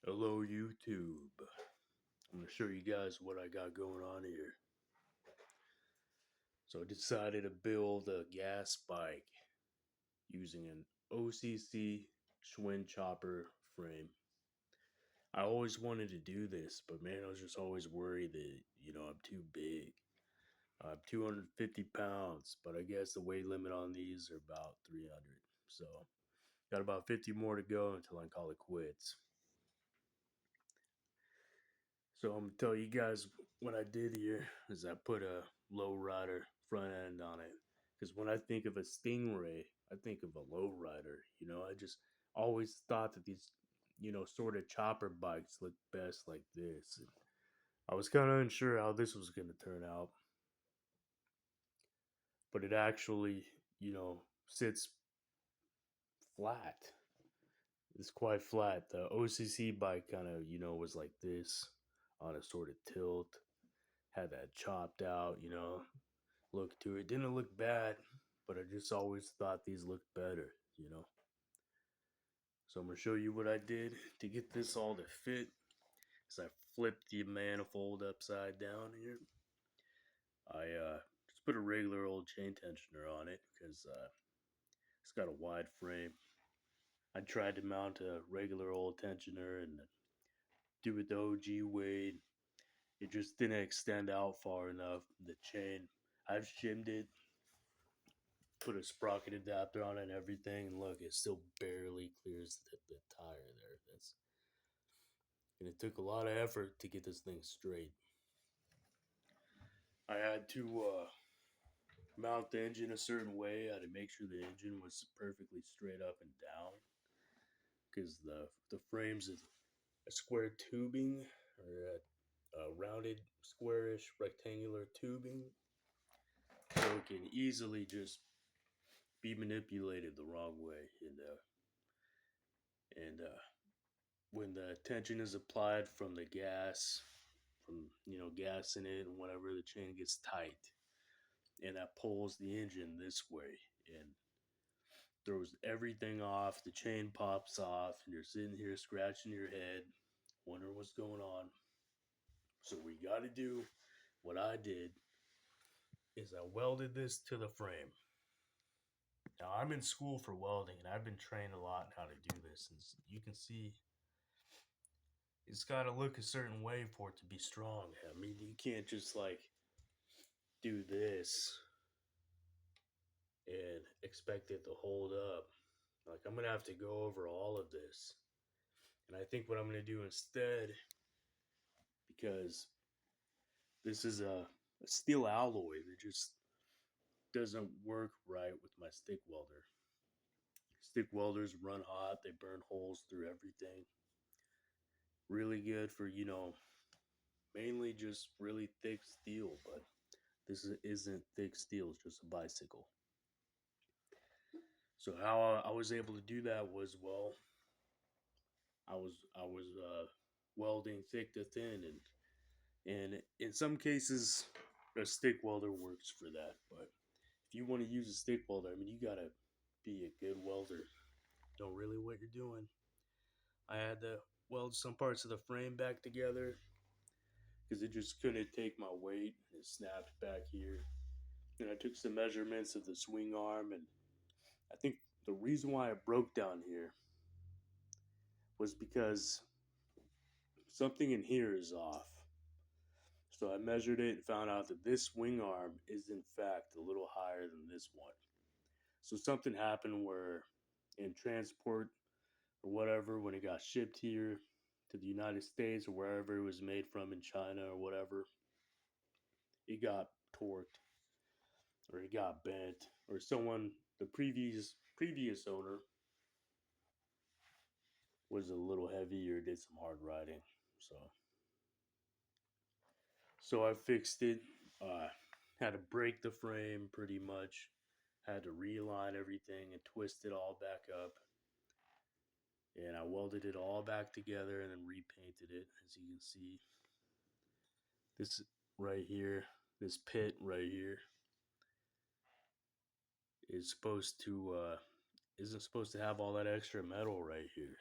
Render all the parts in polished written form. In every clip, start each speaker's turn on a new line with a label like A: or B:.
A: Hello YouTube. I'm going to show you guys what I got going on here. So I decided to build a gas bike using an OCC Schwinn chopper frame. I always wanted to do this, but man, I was just always worried that, I'm too big. I'm 250 pounds, but I guess the weight limit on these are about 300. So got about 50 more to go until I call it quits. So I'm gonna tell you guys what I did here is I put a lowrider front end on it. Because when I think of a Stingray, I think of a lowrider. I just always thought that these, sort of chopper bikes look best like this. And I was kind of unsure how this was gonna turn out, but it actually, sits flat. It's quite flat. The OCC bike kind of, was like this on a sort of tilt. Had that chopped out, look to it. Didn't look bad, but I just always thought these looked better. So I'm gonna show you what I did to get this all to fit. Is I flipped the manifold upside down here. I just put a regular old chain tensioner on it because it's got a wide frame. I tried to mount a regular old tensioner and do it the OG way. It just didn't extend out far enough. The chain, I've shimmed it, put a sprocket adapter on it and everything, and look, it still barely clears the tire there. And it took a lot of effort to get this thing straight. I had to mount the engine a certain way. I had to make sure the engine was perfectly straight up and down because the frame's a square tubing or a rounded squarish rectangular tubing, so it can easily just be manipulated the wrong way. And when the tension is applied from the gas, from gas in it and whatever, the chain gets tight, and that pulls the engine this way and throws everything off. The chain pops off, and you're sitting here scratching your head, wondering what's going on. So we got to do what I did is I welded this to the frame. Now I'm in school for welding, and I've been trained a lot in how to do this. And you can see it's got to look a certain way for it to be strong. I mean, you can't just like do this and expect it to hold up. Like, I'm going to have to go over all of this. And I think what I'm going to do instead, because this is a steel alloy that just doesn't work right with my stick welder. Stick welders run hot, they burn holes through everything. Really good for, mainly just really thick steel, but this isn't thick steel, it's just a bicycle. So how I was able to do that was, well, I was welding thick to thin, and in some cases a stick welder works for that. But if you want to use a stick welder, I mean, you gotta be a good welder. Know really what you're doing. I had to weld some parts of the frame back together because it just couldn't take my weight. It snapped back here. And I took some measurements of the swing arm, and I think the reason why it broke down here was because something in here is off. So I measured it and found out that this swing arm is in fact a little higher than this one. So something happened where in transport or whatever, when it got shipped here to the United States or wherever it was made from in China or whatever, it got torqued or it got bent, or someone, the previous owner was a little heavy or did some hard riding. So I fixed it. Had to break the frame pretty much. Had to realign everything and twist it all back up. And I welded it all back together and then repainted it. As you can see, this right here, this pit right here, is supposed to isn't supposed to have all that extra metal right here.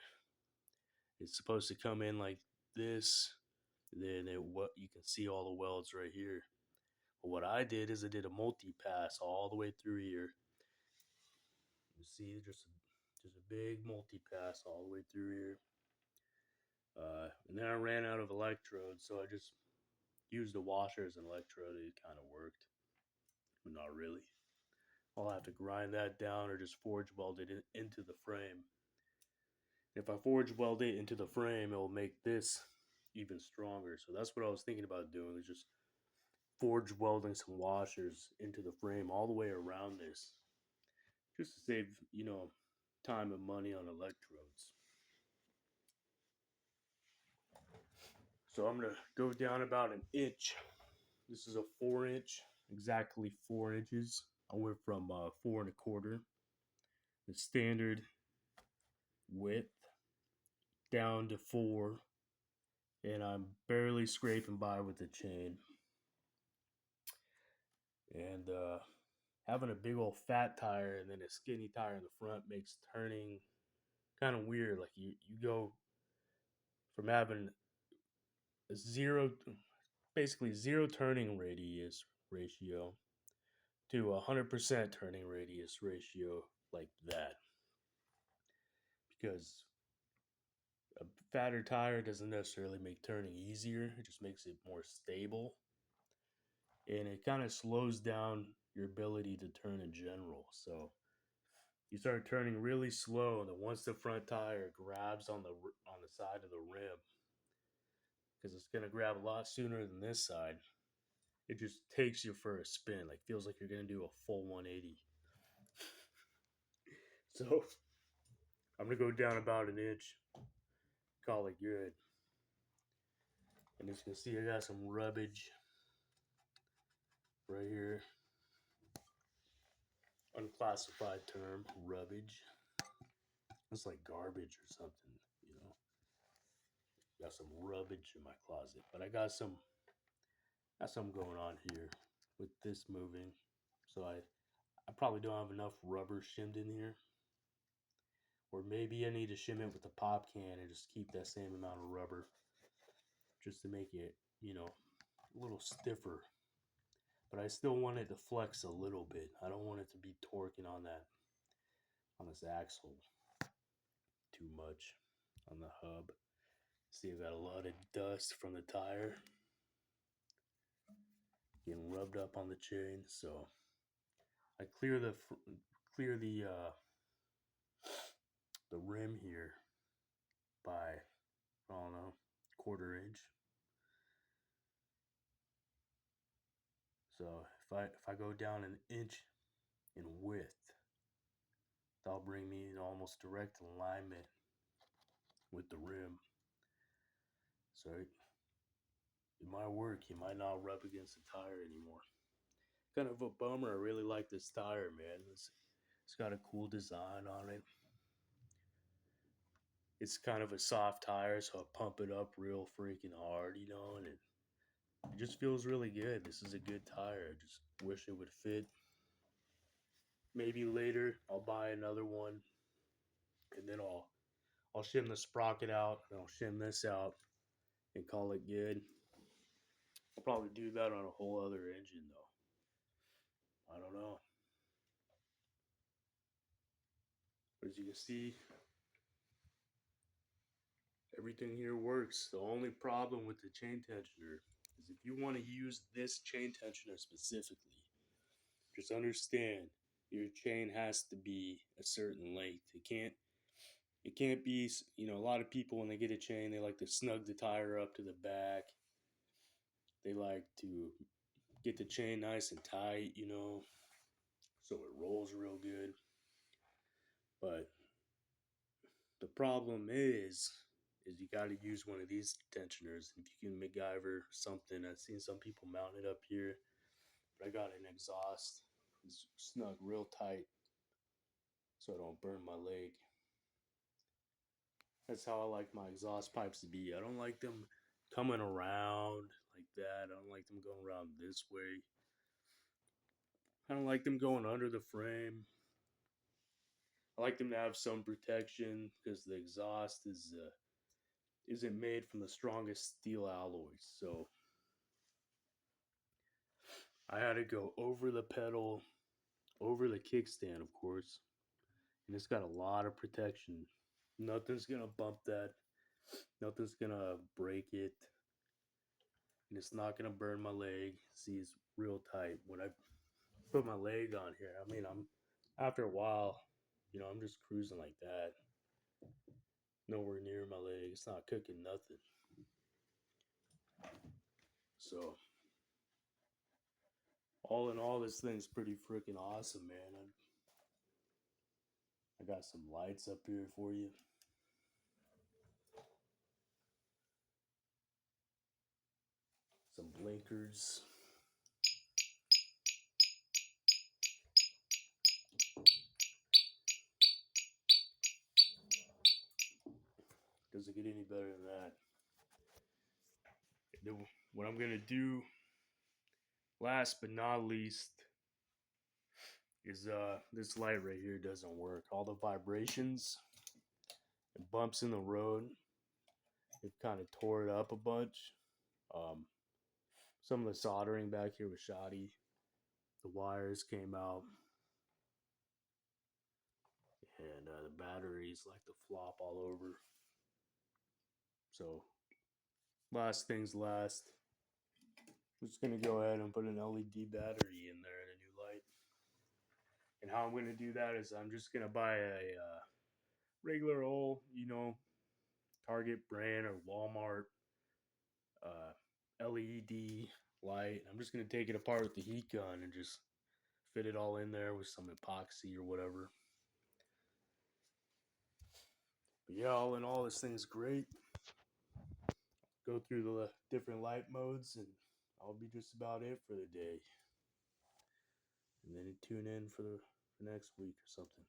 A: It's supposed to come in like this. Then what you can see all the welds right here. But what I did is I did a multi-pass all the way through here. You see, just a big multi-pass all the way through here. And then I ran out of electrodes, so I just used the washer as an electrode. It kind of worked, but not really. I'll have to grind that down or just forge weld it into the frame. If I forge weld it into the frame, it will make this even stronger. So that's what I was thinking about doing, is just forge welding some washers into the frame all the way around this, just to save, time and money on electrodes. So I'm gonna go down about an inch. This is a 4-inch, exactly 4 inches. I went from 4 1/4, the standard width, down to 4, and I'm barely scraping by with the chain. And having a big old fat tire and then a skinny tire in the front makes turning kind of weird. Like you go from having a basically zero turning radius ratio to 100% turning radius ratio like that. Because a fatter tire doesn't necessarily make turning easier, it just makes it more stable. And it kind of slows down your ability to turn in general. So you start turning really slow, and then once the front tire grabs on the side of the rim, because it's gonna grab a lot sooner than this side, it just takes you for a spin. Like feels like you're gonna do a full 180. So I'm gonna go down about an inch, call it good. And as you can see, I got some rubbish right here. Unclassified term, rubbish. It's like garbage or something, you know. Got some rubbish in my closet, but I got some going on here with this moving. So I probably don't have enough rubber shimmed in here. Or maybe I need to shim it with a pop can and just keep that same amount of rubber just to make it, a little stiffer. But I still want it to flex a little bit. I don't want it to be torquing on this axle too much on the hub. See, I got a lot of dust from the tire getting rubbed up on the chain, so I clear the rim here by, I don't know, 1/4 inch. So if I go down an inch in width, that'll bring me in almost direct alignment with the rim. So it might work. You might not rub against the tire anymore. Kind of a bummer. I really like this tire, man. It's got a cool design on it. It's kind of a soft tire, so I pump it up real freaking hard, and it just feels really good. This is a good tire. I just wish it would fit. Maybe later I'll buy another one, and then I'll shim the sprocket out, and I'll shim this out, and call it good. I'll probably do that on a whole other engine, though. I don't know. But as you can see, everything here works. The only problem with the chain tensioner is if you want to use this chain tensioner specifically, just understand your chain has to be a certain length. It can't be, a lot of people when they get a chain, they like to snug the tire up to the back. They like to get the chain nice and tight, so it rolls real good. But the problem is you got to use one of these tensioners. If you can MacGyver something, I've seen some people mount it up here, but I got an exhaust. It's snug real tight so I don't burn my leg. That's how I like my exhaust pipes to be. I don't like them coming around like that. I don't like them going around this way. I don't like them going under the frame. I like them to have some protection because the exhaust is isn't made from the strongest steel alloys. So I had to go over the pedal, over the kickstand, of course, and it's got a lot of protection. Nothing's gonna bump that. Nothing's gonna break it, and it's not gonna burn my leg. See, it's real tight. When I put my leg on here, I mean, I'm after a while, I'm just cruising like that. Nowhere near my leg. It's not cooking nothing. So, all in all, this thing's pretty freaking awesome, man. I got some lights up here for you. Some blinkers. Doesn't get any better than that. And then what I'm gonna do, last but not least, is this light right here doesn't work. All the vibrations and bumps in the road, it kind of tore it up a bunch. Um, some of the soldering back here was shoddy. The wires came out, and the batteries like to flop all over. So, last things last. I'm just gonna go ahead and put an LED battery in there and a new light. And how I'm gonna do that is I'm just gonna buy a regular old, Target brand or Walmart LED light. I'm just gonna take it apart with the heat gun and just fit it all in there with some epoxy or whatever. But yeah, all in all, this thing's great. Go through the different light modes, and I'll be just about it for the day. And then tune in for the next week or something.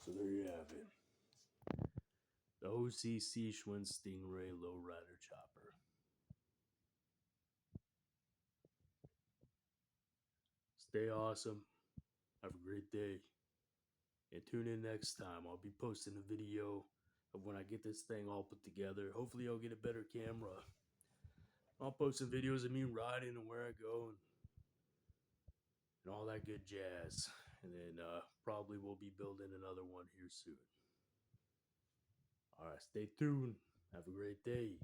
A: So there you have it. The OCC Schwinn Stingray lowrider chopper. Stay awesome. Have a great day. And tune in next time. I'll be posting a video of when I get this thing all put together. Hopefully I'll get a better camera. I'll post some videos of me riding and where I go and all that good jazz. And then probably we'll be building another one here soon. All right, stay tuned. Have a great day.